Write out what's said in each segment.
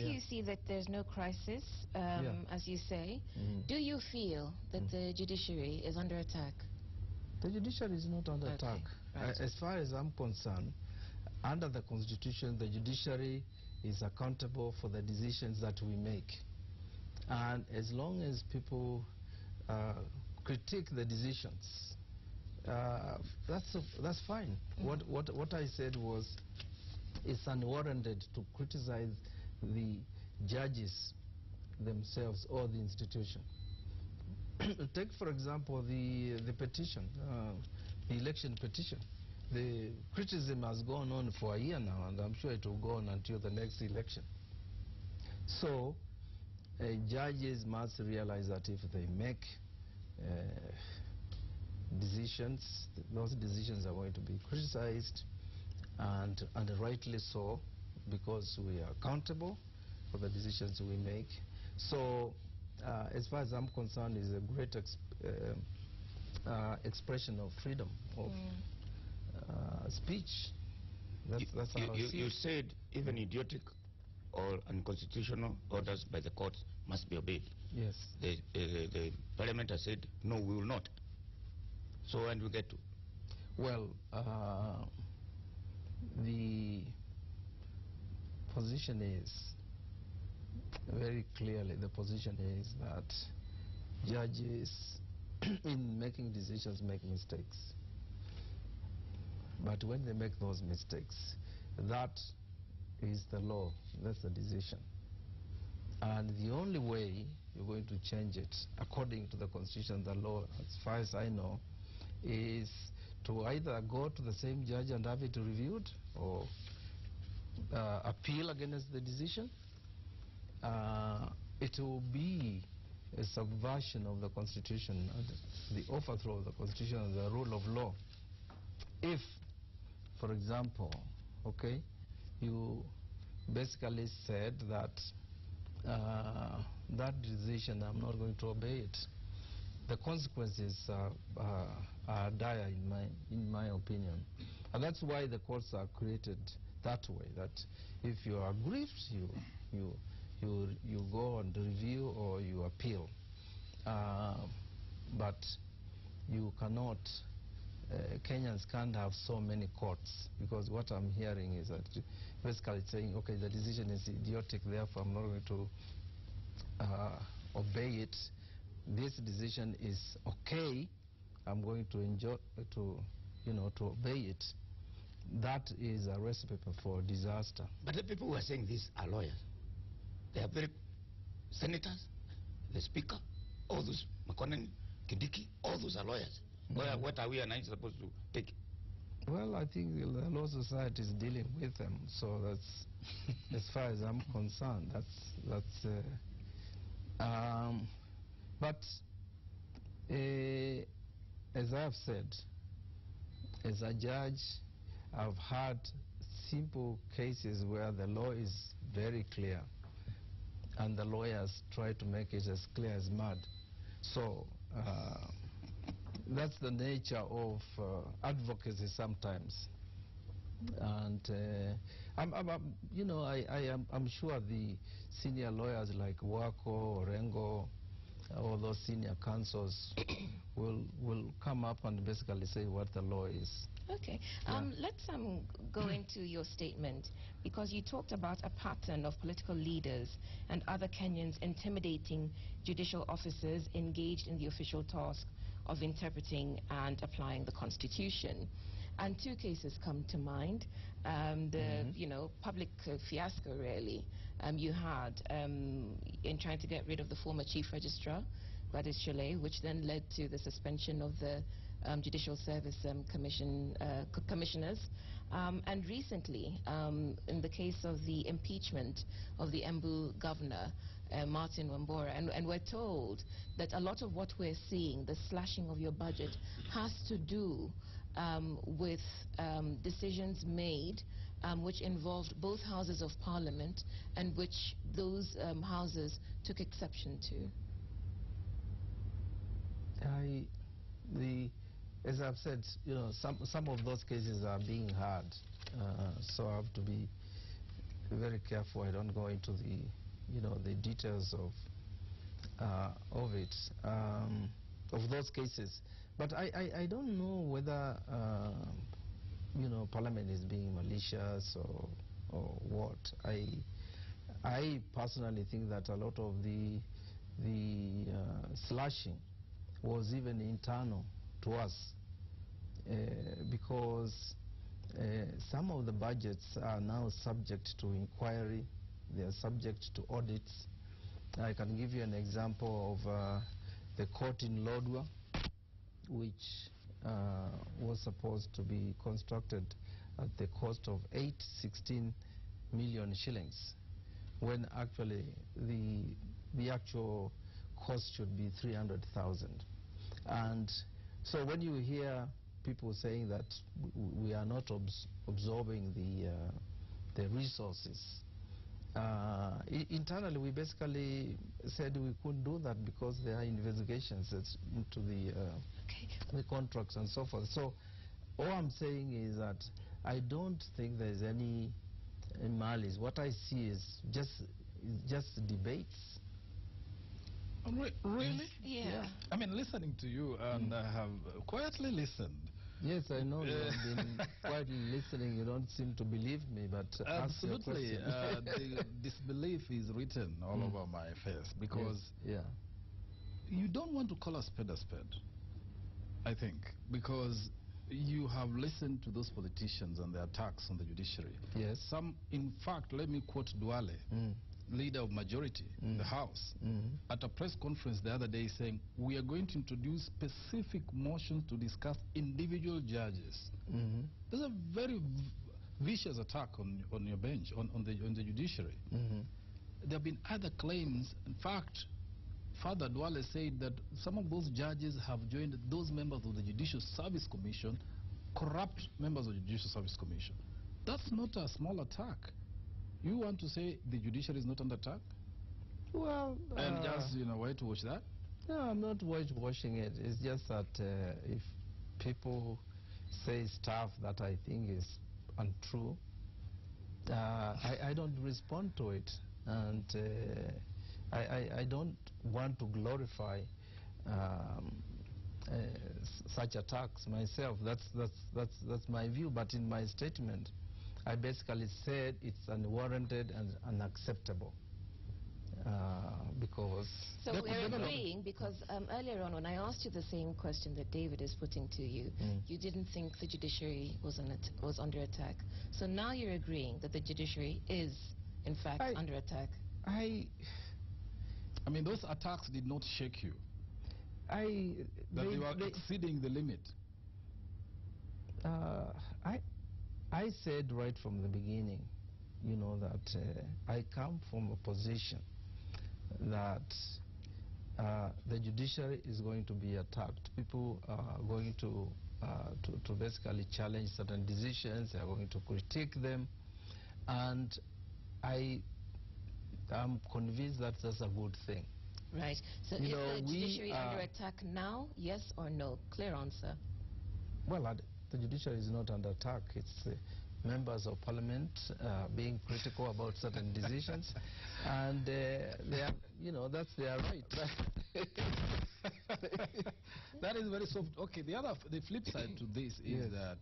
you see that there's no crisis, as you say, do you feel that the judiciary is under attack? The judiciary is not under attack. Right. As far as I'm concerned, under the Constitution, the judiciary is accountable for the decisions that we make. And as long as people critique the decisions, that's fine. What I said was, it's unwarranted to criticize the judges themselves or the institution. Take, for example, the petition, the election petition. The criticism has gone on for a year now, and I'm sure it will go on until the next election. So, judges must realize that if they make decisions, those decisions are going to be criticized, and rightly so, because we are accountable for the decisions we make. So, as far as I'm concerned, is a great expression of freedom of speech. That's how I see it. You said even idiotic or unconstitutional orders by the courts must be obeyed. Yes. The parliament has said, no, we will not. So when do we get to? Well, the position is, very clearly, the position is that judges in making decisions make mistakes. But when they make those mistakes, that is the law, that's the decision. And the only way you're going to change it, according to the Constitution, the law, as far as I know, is to either go to the same judge and have it reviewed, or appeal against the decision. It will be a subversion of the Constitution, the overthrow of the Constitution and the rule of law. If, for example, okay, you basically said that that decision, I'm not going to obey it, the consequences are dire in my opinion. And that's why the courts are created that way, that if you are aggrieved, you go and review or you appeal. But you cannot, Kenyans can't have so many courts, because what I'm hearing is that basically saying, okay, the decision is idiotic, therefore I'm not going to obey it. This decision is okay, I'm going to obey it. That is a recipe for disaster. But the people who are saying this are lawyers. They are very senators, the speaker, all those, Makonnen, Kindiki, all those are lawyers. What are we and I supposed to take? Well, I think the Law Society is dealing with them, so that's, as far as I'm concerned, but as I have said, as a judge, I've had simple cases where the law is very clear and the lawyers try to make it as clear as mud. So that's the nature of advocacy sometimes. And I'm sure the senior lawyers like Wako, Orengo, all those senior counsels will come up and basically say what the law is. Okay. Let's go into your statement, because you talked about a pattern of political leaders and other Kenyans intimidating judicial officers engaged in the official task of interpreting and applying the Constitution. And two cases come to mind. Public fiasco, really, you had in trying to get rid of the former chief registrar, Cheche, which then led to the suspension of the Judicial Service commissioners. And recently, in the case of the impeachment of the Embu governor, Martin Wambora, and we're told that a lot of what we're seeing, the slashing of your budget, has to do with decisions made which involved both houses of parliament and which those houses took exception to. As I've said, some of those cases are being heard, so I have to be very careful I don't go into the, the details of it, of those cases. But I don't know whether, Parliament is being malicious or what. I personally think that a lot of the slashing was even internal to us, because some of the budgets are now subject to inquiry, they are subject to audits. I can give you an example of the court in Lodwar, which was supposed to be constructed at the cost of 816 million shillings, when actually the actual cost should be 300,000. And so when you hear people saying that we are not absorbing the resources, internally we basically said we couldn't do that because there are investigations into the contracts and so forth. So all I'm saying is that I don't think there's any malice. What I see is just debates. Really? Yeah. I mean, listening to you, and I have quietly listened. Yes, I know you've been quietly listening. You don't seem to believe me, but absolutely, the disbelief is written all over my face, because you don't want to call a spade, I think, because you have listened to those politicians and their attacks on the judiciary. Yes. Some, in fact, let me quote Duale, leader of majority in the House, at a press conference the other day, saying, we are going to introduce specific motions to discuss individual judges. There's a very vicious attack on your bench, on the judiciary. There have been other claims. In fact, Father Duale said that some of those judges have joined those members of the Judicial Service Commission, corrupt members of the Judicial Service Commission. That's not a small attack. You want to say the judiciary is not under attack? Well, and just, whitewash that? No, I'm not whitewashing it. It's just that if people say stuff that I think is untrue, I don't respond to it. And I don't want to glorify such attacks myself. That's my view. But in my statement, I basically said it's unwarranted and unacceptable, because... So we're agreeing, because earlier on when I asked you the same question that David is putting to you, you didn't think the judiciary was under attack. So now you're agreeing that the judiciary is, in fact, under attack. I mean, those attacks did not shake you. They were exceeding the limit. I said right from the beginning, that I come from a position that the judiciary is going to be attacked. People are going to basically challenge certain decisions. They are going to critique them. And I am convinced that that's a good thing. Right. So is the judiciary under attack now, yes or no? Clear answer. Well, the judiciary is not under attack. It's members of parliament being critical about certain decisions, and they are, that's their right. That is very soft. Okay, the flip side to this is that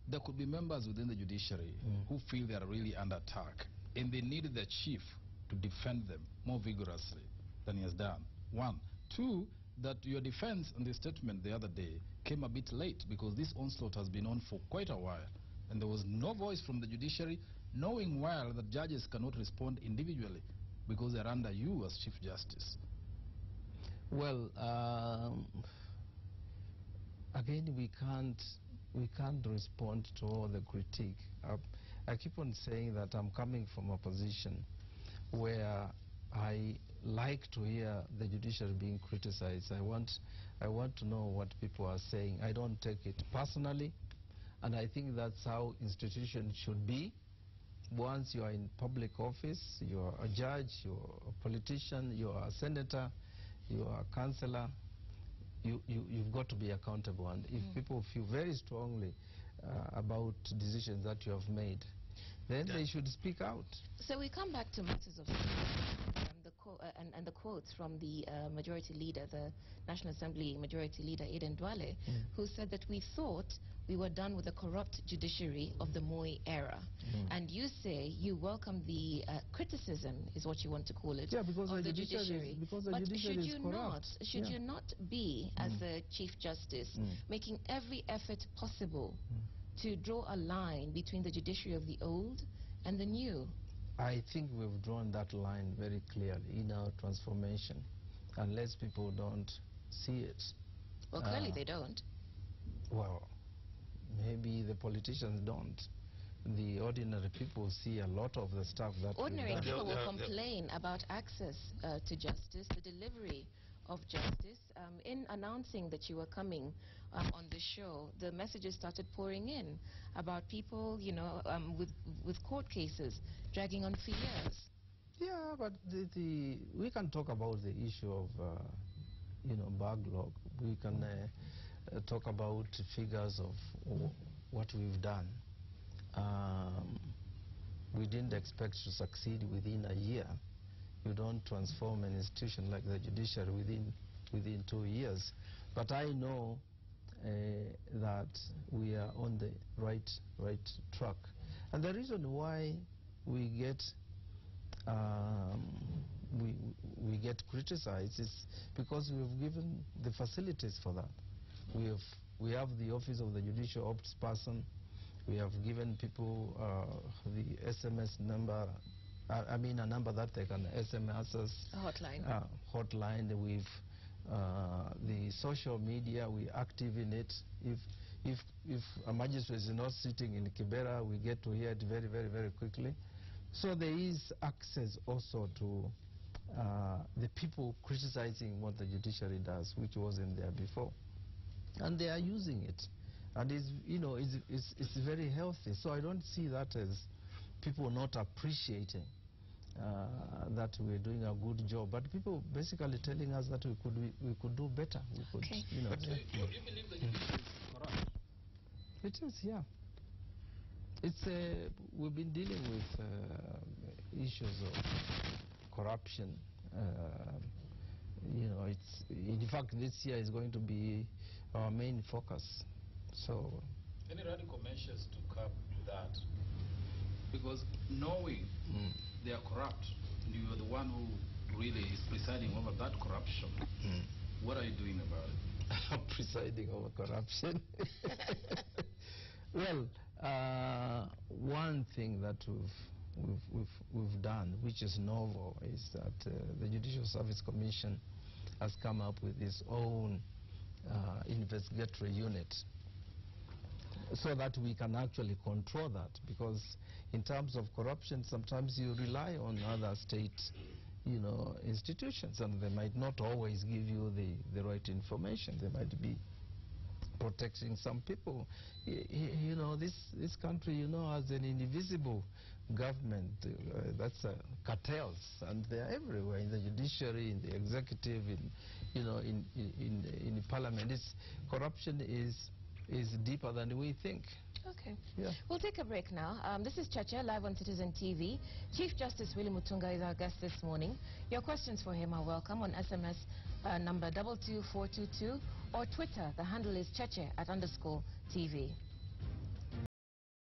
there could be members within the judiciary who feel they are really under attack, and they need the chief to defend them more vigorously than he has done. One. Two, that your defense on the statement the other day came a bit late, because this onslaught has been on for quite a while, and there was no voice from the judiciary, knowing well that judges cannot respond individually because they're under you as Chief Justice. Well, again, we can't respond to all the critique. I keep on saying that I'm coming from a position where I like to hear the judiciary being criticized. I want to know what people are saying. I don't take it personally, and I think that's how institutions should be. Once you are in public office, you are a judge, you are a politician, you are a senator, you are a councillor, you've got to be accountable. And if people feel very strongly about decisions that you have made, then they should speak out. So we come back to matters of and the quotes from the majority leader, the National Assembly Majority Leader, Aden Duale, who said that we thought we were done with the corrupt judiciary of the Moi era. And you say you welcome the criticism, is what you want to call it, because of the the judiciary. Because the but judiciary should is you corrupt. should you not be, as the Chief Justice, making every effort possible to draw a line between the judiciary of the old and the new? I think we've drawn that line very clearly in our transformation, unless people don't see it. Well, clearly they don't. Well, maybe the politicians don't. The ordinary people see a lot of the stuff that ordinary people will complain about access to justice, the delivery of justice. In announcing that you were coming on the show, the messages started pouring in about people, you know, with court cases dragging on for years. Yeah, but we can talk about the issue of, you know, backlog. We can talk about figures of what we've done. We didn't expect to succeed within a year. You don't transform an institution like the judiciary within 2 years. But I know that we are on the right track. And the reason why we get criticized is because we've given the facilities for that. We have the office of the judicial ops person. We have given people the SMS number. I mean, a number that they can SMS us. A hotline. Hotline. We've the social media. We're active in it. If a magistrate is not sitting in Kibera, we get to hear it very quickly. So there is access also to the people criticizing what the judiciary does, which wasn't there before, and they are using it, and it's very healthy. So I don't see that as people not appreciating that we're doing a good job, but people basically telling us that we could do better. We could, okay. you know. But you believe the judiciary is corrupt? It is, yeah. It's we've been dealing with issues of corruption. You know, it's in fact this year is going to be our main focus. So, any radical measures to curb that? Because knowing they are corrupt, and you are the one who really is presiding over that corruption, what are you doing about it? I'm presiding over corruption. Well, one thing that we've done, which is novel, is that the Judicial Service Commission has come up with its own investigatory unit, so that we can actually control that. Because in terms of corruption, sometimes you rely on other state, you know, institutions, and they might not always give you the right information. They might be protecting some people. You know, this country, you know, has an invisible government. That's cartels, and they're everywhere, in the judiciary, in the executive, in parliament. Corruption is deeper than we think. Okay. Yeah. We'll take a break now. This is Cheche, live on Citizen TV. Chief Justice Willy Mutunga is our guest this morning. Your questions for him are welcome on SMS number 22422 or Twitter. The handle is Cheche _TV.